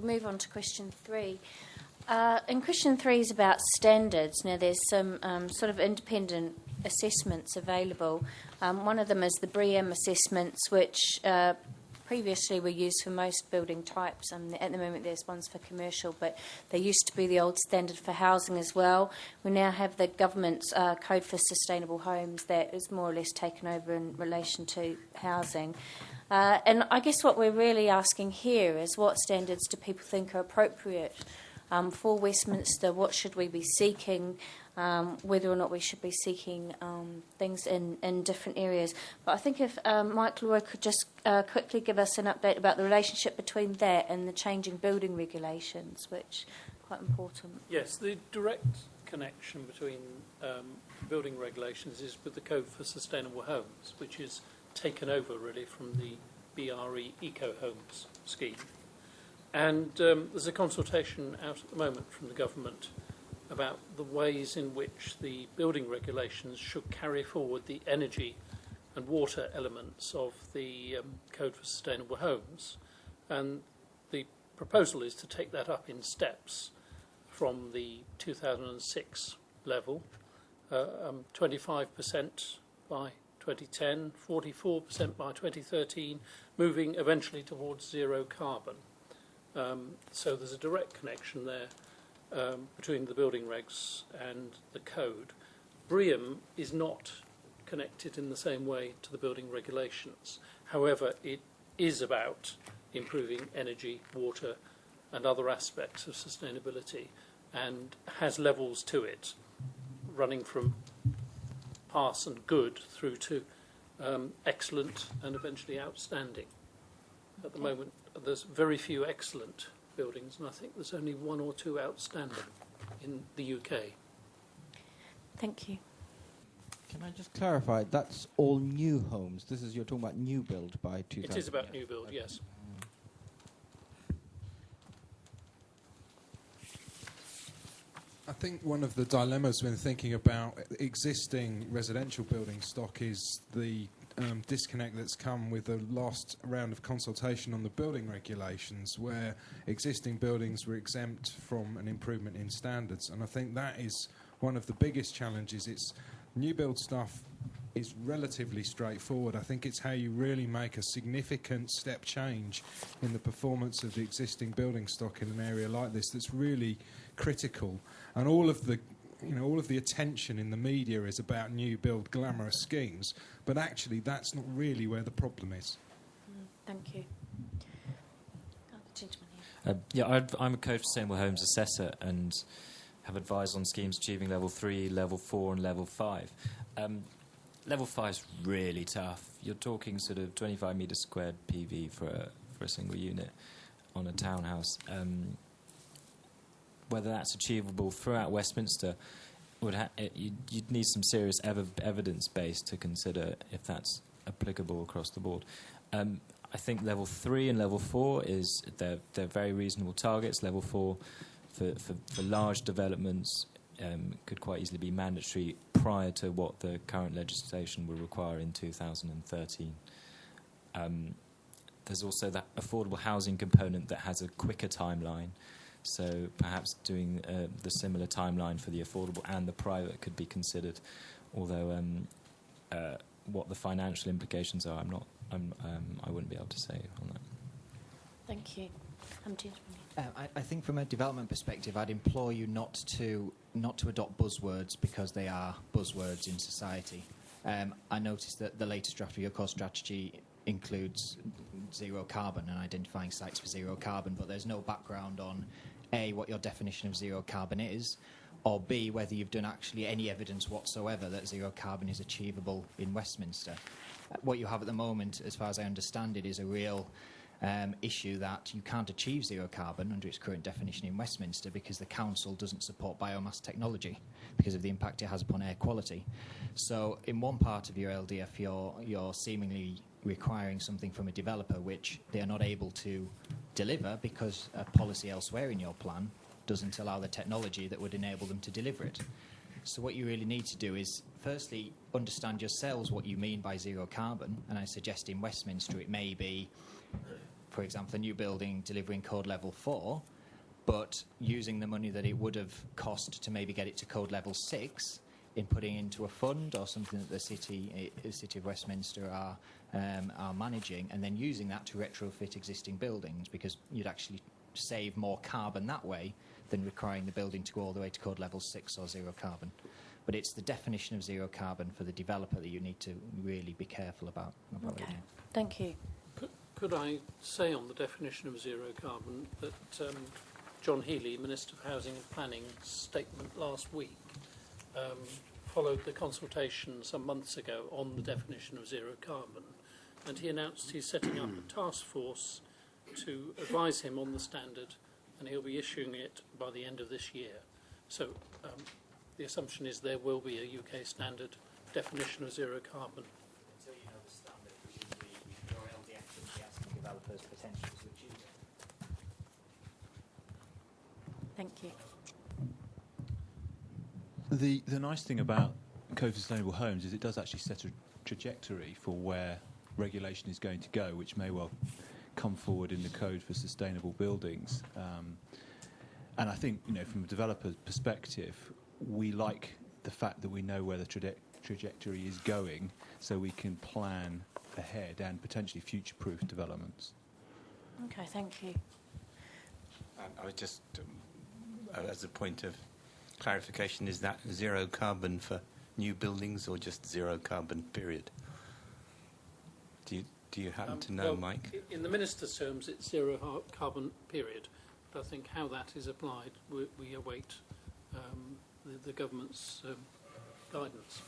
move on to question 3. And question 3 is about standards. Now, there's some sort of independent assessments available. One of them is the BREEAM assessments, which previously were used for most building types. At the moment, there's ones for commercial, but they used to be the old standard for housing as well. We now have the government's Code for Sustainable Homes that is more or less taken over in relation to housing. And I guess what we're really asking here is what standards do people think are appropriate for Westminster? What should we be seeking? Whether or not we should be seeking things in different areas. But I think if Mike Laura could just quickly give us an update about the relationship between that and the changing building regulations, which is quite important. Yes, the direct connection between building regulations is with the Code for Sustainable Homes, which is taken over really from the BRE Eco Homes scheme. And there's a consultation out at the moment from the government about the ways in which the building regulations should carry forward the energy and water elements of the Code for Sustainable Homes. And the proposal is to take that up in steps from the 2006 level, 25% by 2010, 44% by 2013, moving eventually towards zero carbon. So there's a direct connection there between the building regs and the code. BREEAM is not connected in the same way to the building regulations. However, it is about improving energy, water and other aspects of sustainability and has levels to it, running from pass and good through to excellent and eventually outstanding. At the moment, there's very few excellent buildings, and I think there's only 1 or 2 outstanding in the UK. Thank you. Can I just clarify, that's all new homes? You're talking about new build by 2000? It is about new build, yes. I think one of the dilemmas when thinking about existing residential building stock is the disconnect that's come with the last round of consultation on the building regulations, where existing buildings were exempt from an improvement in standards. And I think that is one of the biggest challenges. It's new build stuff is relatively straightforward. I think it's how you really make a significant step change in the performance of the existing building stock in an area like this that's really critical. And all of the attention in the media is about new build glamorous schemes, but actually that's not really where the problem is. Thank you. I'm a Code for Sustainable Homes assessor and have advised on schemes achieving level 3, level 4 and level 5. Level 5 is really tough. You're talking sort of 25 metres squared PV for a single unit on a townhouse. Whether that's achievable throughout Westminster, you'd need some serious evidence base to consider if that's applicable across the board. I think level 3 and level 4 they're very reasonable targets. Level 4 for large developments could quite easily be mandatory prior to what the current legislation will require in 2013. There's also that affordable housing component that has a quicker timeline. So perhaps doing the similar timeline for the affordable and the private could be considered. Although what the financial implications are, I wouldn't be able to say on that. Thank you. I think from a development perspective, I'd implore you not to adopt buzzwords because they are buzzwords in society. I noticed that the latest draft of your core strategy includes zero carbon and identifying sites for zero carbon, but there's no background on A, what your definition of zero carbon is, or B, whether you've done actually any evidence whatsoever that zero carbon is achievable in Westminster. What you have at the moment, as far as I understand it, is a real issue that you can't achieve zero carbon under its current definition in Westminster because the council doesn't support biomass technology because of the impact it has upon air quality. So in one part of your LDF, you're seemingly requiring something from a developer which they are not able to deliver because a policy elsewhere in your plan doesn't allow the technology that would enable them to deliver it. So what you really need to do is, firstly, understand yourselves what you mean by zero carbon, and I suggest in Westminster it may be for example, a new building delivering code level 4, but using the money that it would have cost to maybe get it to code level 6 in putting into a fund or something that the City of Westminster are managing, and then using that to retrofit existing buildings, because you'd actually save more carbon that way than requiring the building to go all the way to code level 6 or 0 carbon. But it's the definition of 0 carbon for the developer that you need to really be careful about. Okay, thank you. Could I say on the definition of 0 carbon that John Healey, Minister for Housing and Planning's statement last week followed the consultation some months ago on the definition of 0 carbon, and he announced he's setting up a task force to advise him on the standard, and he'll be issuing it by the end of this year. So the assumption is there will be a UK standard definition of 0 carbon. Until you know the standard, presumably your LDF will be asking developers potentially to achieve it. Thank you. The nice thing about Code for Sustainable Homes is it does actually set a trajectory for where regulation is going to go, which may well come forward in the Code for Sustainable Buildings. And I think, from a developer perspective, we like the fact that we know where the trajectory is going, so we can plan ahead and potentially future-proof developments. Okay, thank you. I was just, as a point of clarification, is that 0 carbon for new buildings or just 0 carbon, period? Do you happen to know, well, Mike? In the Minister's terms, it's 0 carbon, period. But I think how that is applied, we await the government's guidance.